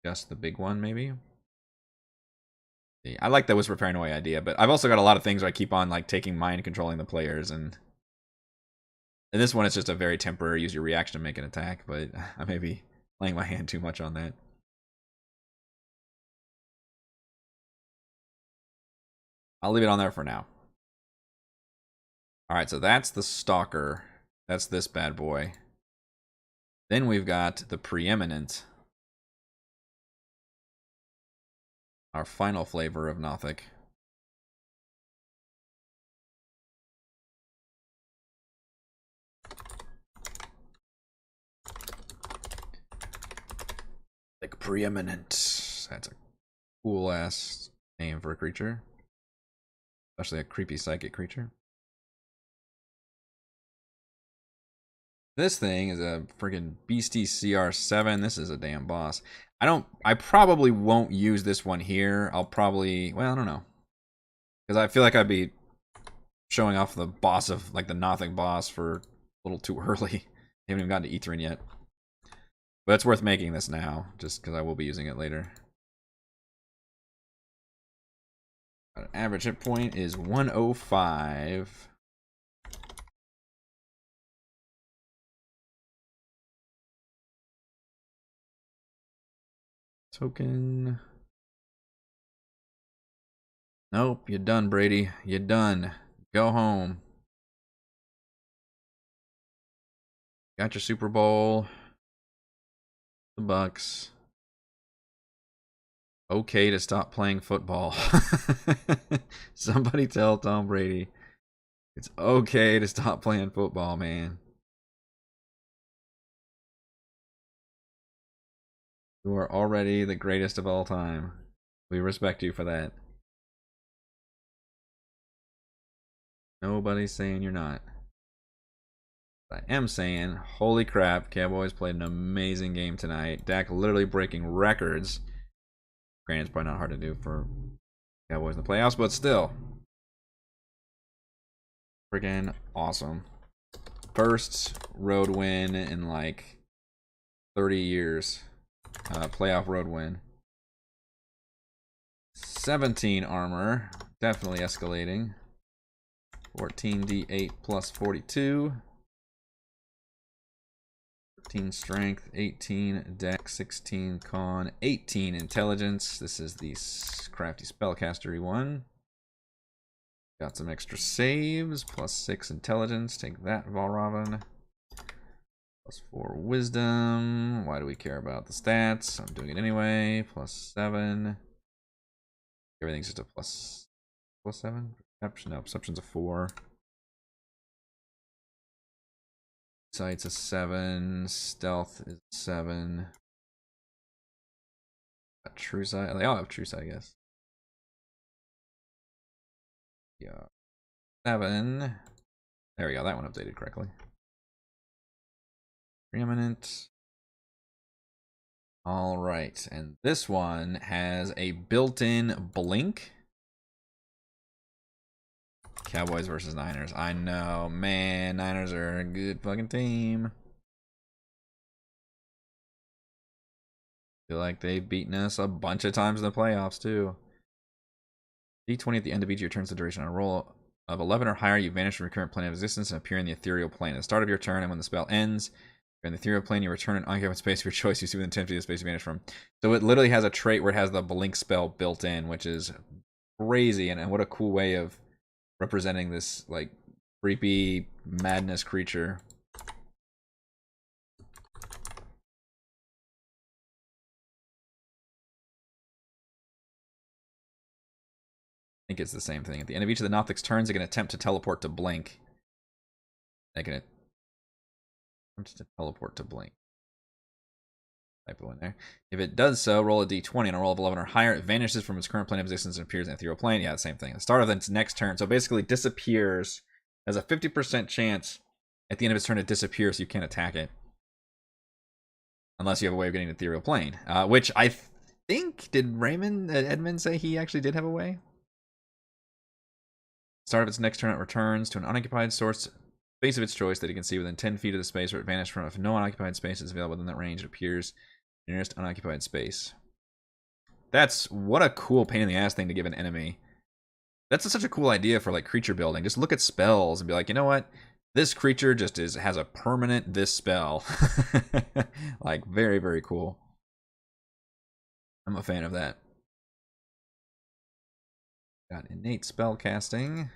just the big one, maybe. I like the Whisper of Paranoia idea, but I've also got a lot of things where I keep on like taking mind controlling the players, and in this one it's just a very temporary use your reaction to make an attack, but I may be playing my hand too much on that. I'll leave it on there for now. Alright, so that's the Stalker. That's this bad boy. Then we've got the Preeminent. Our final flavor of Nothic. Preeminent. That's a cool ass name for a creature, especially a creepy psychic creature. This thing is a freaking beastie CR7. This is a damn boss. I probably won't use this one here. I'll probably, well, I don't know, because I feel like I'd be showing off the boss of, like, the Nothic boss for a little too early. Haven't even gotten to Ethrin yet. But it's worth making this now, just because I will be using it later. Average hit point is 105. Token. Nope, you're done, Brady. You're done. Go home. Got your Super Bowl. The Bucks. Okay to stop playing football. Somebody tell Tom Brady it's okay to stop playing football, man. You are already the greatest of all time. We respect you for that. Nobody's saying you're not. I am saying, holy crap, Cowboys played an amazing game tonight. Dak literally breaking records. Granted, it's probably not hard to do for Cowboys in the playoffs, but still. Freaking awesome. First road win in like 30 years. Playoff road win. 17 armor. Definitely escalating. 14d8 plus 42. 13 strength, 18 dex, 16 con, 18 intelligence. This is the crafty spellcastery one. Got some extra saves, plus 6 intelligence. Take that, Valravn. Plus 4 wisdom. Why do we care about the stats? I'm doing it anyway. Plus 7. Everything's just a plus 7. Perception, no, perception's a 4. Sight's a 7. Stealth is 7. True sight. They all have true sight, I guess. Yeah. 7. There we go. That one updated correctly. Preeminent. All right, and this one has a built-in blink. Cowboys versus Niners. I know, man. Niners are a good fucking team. Feel like they've beaten us a bunch of times in the playoffs too. D20 at the end of each of your turns, the duration on a roll of 11 or higher, you vanish from your current plane of existence and appear in the ethereal plane. At the start of your turn, and when the spell ends, you're in the ethereal plane, you return an unoccupied space of your choice. You see within 10 feet of the space you vanish from. So it literally has a trait where it has the blink spell built in, which is crazy. And what a cool way of representing this, like, creepy madness creature. I think it's the same thing. At the end of each of the Nothic's turns, they can attempt to teleport to blink. They can attempt to teleport to blink. Typo in there. If it does so, roll a d20 and a roll of 11 or higher. It vanishes from its current plane of existence and appears in the ethereal plane. Yeah, same thing. At the start of its next turn, so basically disappears. Has a 50% chance at the end of its turn to disappear, so you can't attack it. Unless you have a way of getting an ethereal plane. Which I think, did Edmund say he actually did have a way? Start of its next turn, it returns to an unoccupied source space of its choice that it can see within 10 feet of the space where it vanished from. If no unoccupied space is available within that range, it appears in the nearest unoccupied space. That's what a cool pain in the ass thing to give an enemy. That's such a cool idea for, like, creature building. Just look at spells and be like, you know what? This creature just has a permanent this spell. Like, very, very cool. I'm a fan of that. Got innate spell casting.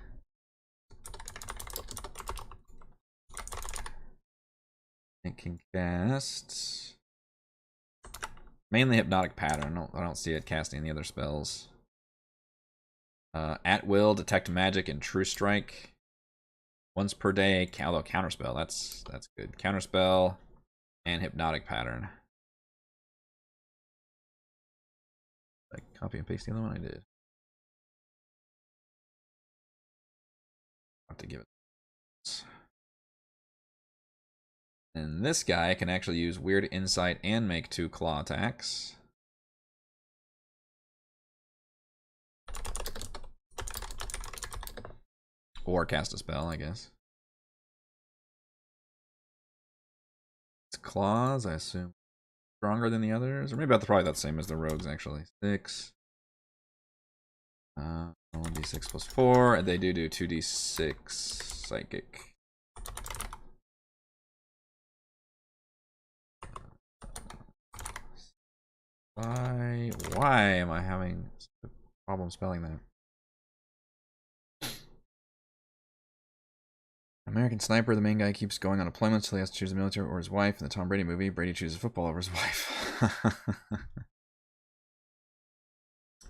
It can cast mainly hypnotic pattern. I don't see it casting any other spells. At will, detect magic, and true strike. Once per day, although counterspell. That's good. Counterspell and hypnotic pattern. Did I copy and paste the other one? I did. I'll have to give it. And this guy can actually use Weird Insight and make 2 claw attacks. Or cast a spell, I guess. It's claws, I assume. Stronger than the others? Or maybe probably about the same as the rogues, actually. 6. 1d6 plus 4. And they do 2d6 psychic. Why am I having a problem spelling that? American Sniper, the main guy keeps going on deployments until he has to choose the military or his wife. In the Tom Brady movie, Brady chooses football over his wife.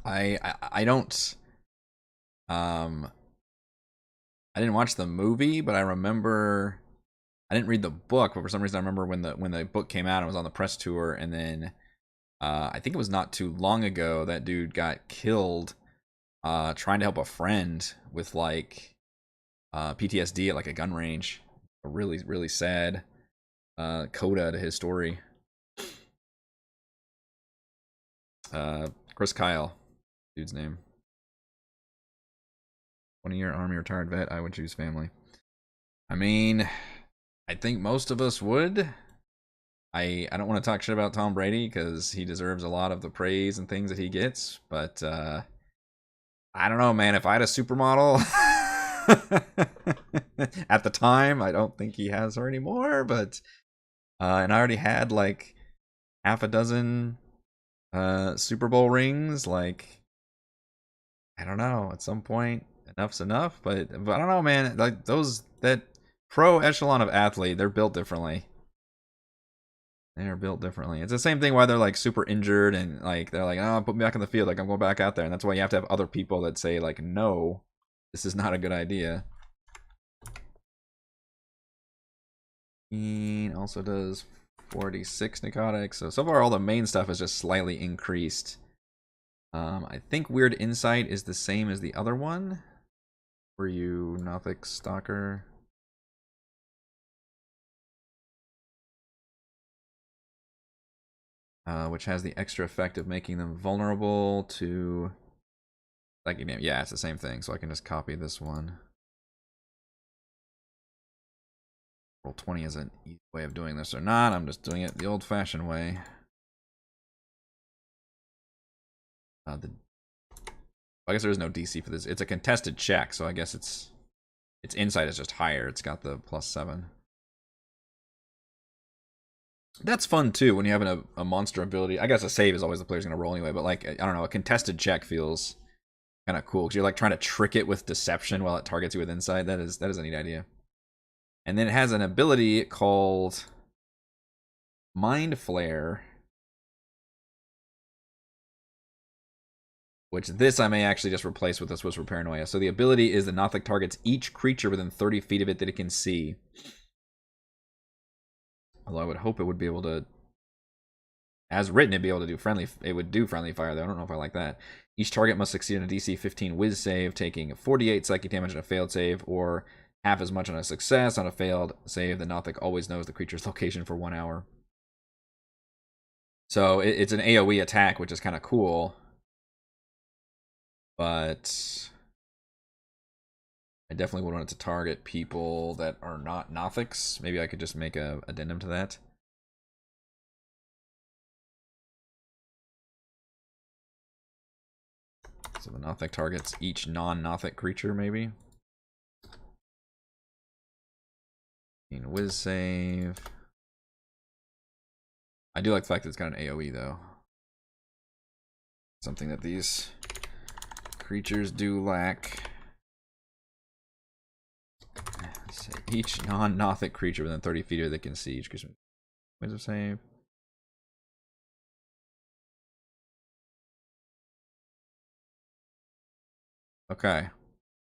I don't I didn't watch the movie, but I remember I didn't read the book, but for some reason I remember when the book came out, I was on the press tour, and then I think it was not too long ago that dude got killed trying to help a friend with like PTSD at like a gun range. A really, really sad coda to his story. Chris Kyle, dude's name. 20-year Army retired vet. I would choose family. I mean, I think most of us would. I don't want to talk shit about Tom Brady because he deserves a lot of the praise and things that he gets, but I don't know, man. If I had a supermodel at the time, I don't think he has her anymore, but and I already had like half a dozen Super Bowl rings. Like, I don't know. At some point, enough's enough. But I don't know, man. Like that pro echelon of athlete, they're built differently. They're built differently. It's the same thing why they're like super injured and like they're like, oh, put me back in the field. Like I'm going back out there, and that's why you have to have other people that say like, no, this is not a good idea. He also does 46 narcotics. So far, all the main stuff is just slightly increased. I think Weird Insight is the same as the other one. Were you Nothic Stalker? Which has the extra effect of making them vulnerable to... Like, yeah, it's the same thing, so I can just copy this one. Roll 20 is an easy way of doing this or not. I'm just doing it the old-fashioned way. I guess there is no DC for this. It's a contested check, so I guess its insight is just higher. It's got the +7. That's fun too when you have a monster ability. I guess a save is always the player's gonna roll anyway, but like I don't know, a contested check feels kind of cool because you're like trying to trick it with deception while it targets you with insight. That is a neat idea. And then it has an ability called Mind Flare, which this I may actually just replace with this Whisper Paranoia. So the ability is that Nothic targets each creature within 30 feet of it that it can see. Although I would hope it would be able to, as written, it'd be able to do friendly. It would do friendly fire, though. I don't know if I like that. Each target must succeed on a DC 15 Wiz save, taking 48 psychic damage on a failed save, or half as much on a success on a failed save. The Nothic always knows the creature's location for 1 hour. So it's an AoE attack, which is kind of cool. But I definitely would want it to target people that are not Nothics. Maybe I could just make a addendum to that. So the Nothic targets each non-Nothic creature, maybe. Wiz save. I do like the fact that it's got an AoE, though. Something that these creatures do lack. Each non-Nothic creature within 30 feet of it can see each creature. Wiz save. Okay.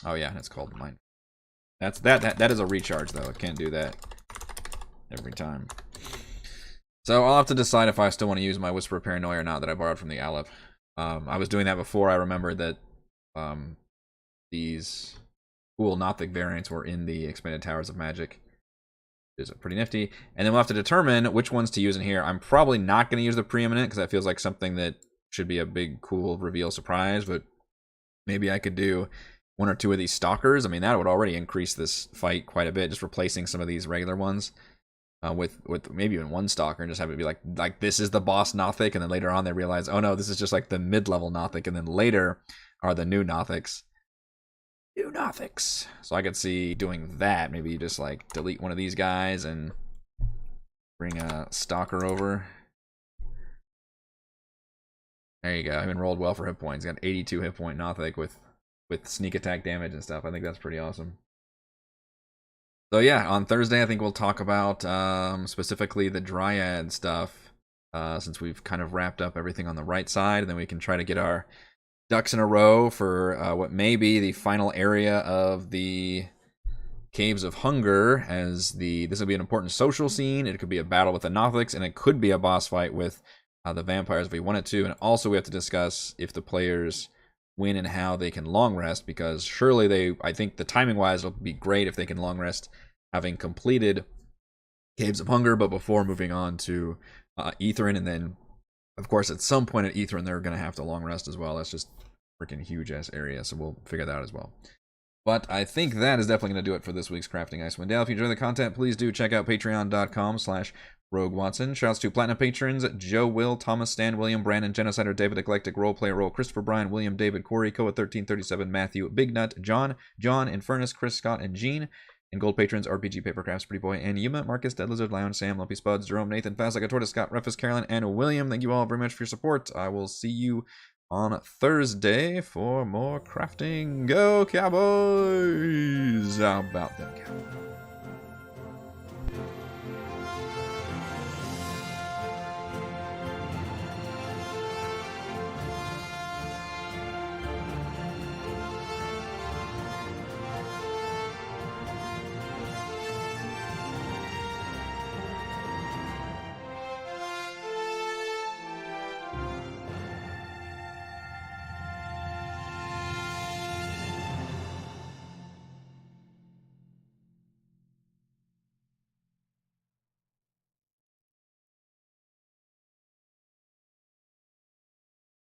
Oh yeah, it's called Mind. That is a recharge though. It can't do that every time. So I'll have to decide if I still want to use my Whisper of Paranoia or not that I borrowed from the Aleph. I was doing that before I remembered that these cool Nothic variants were in the expanded Towers of Magic, which is pretty nifty. And then we'll have to determine which ones to use in here. I'm probably not going to use the Preeminent because that feels like something that should be a big, cool reveal surprise, but maybe I could do one or two of these Stalkers. I mean, that would already increase this fight quite a bit, just replacing some of these regular ones. With maybe even one Stalker and just have it be like this is the boss Nothic, and then later on they realize, oh no, this is just like the mid-level Nothic, and then later are the new Nothics. New Nothics. So I could see doing that. Maybe you just like delete one of these guys and bring a Stalker over. There you go. I mean, rolled well for hit points. Got 82 hit point Nothic with sneak attack damage and stuff. I think that's pretty awesome. So yeah, on Thursday I think we'll talk about specifically the Dryad stuff, since we've kind of wrapped up everything on the right side, and then we can try to get our ducks in a row for what may be the final area of the Caves of Hunger, as this will be an important social scene. It could be a battle with the Nothics, and it could be a boss fight with the vampires if we want it to. And also we have to discuss if the players win and how they can long rest, because surely I think the timing wise it'll be great if they can long rest having completed Caves of Hunger, but before moving on to Aetherin, and then of course at some point at Aetherin they're going to have to long rest as well. That's just freaking huge ass area, so we'll figure that out as well. But I think that is definitely going to do it for this week's Crafting Icewind Dale. If you enjoy the content, please do check out patreon.com/Rogue Watson. Shouts to Platinum patrons Joe, Will, Thomas, Stan, William, Brandon, Genocider, David, Eclectic, Roleplayer, Roll, Christopher, Brian, William, David, Corey, Koa1337, Matthew, Big Nut, John, Infernus, Chris, Scott, and Gene. And gold patrons RPG Papercrafts, Pretty Boy, and Yuma, Marcus, Dead Lizard, Lion, Sam, Lumpy Spuds, Jerome, Nathan, Fast Like a Tortoise, Scott, Refus, Carolyn, and William. Thank you all very much for your support. I will see you on Thursday for more crafting. Go Cowboys! How about them Cowboys?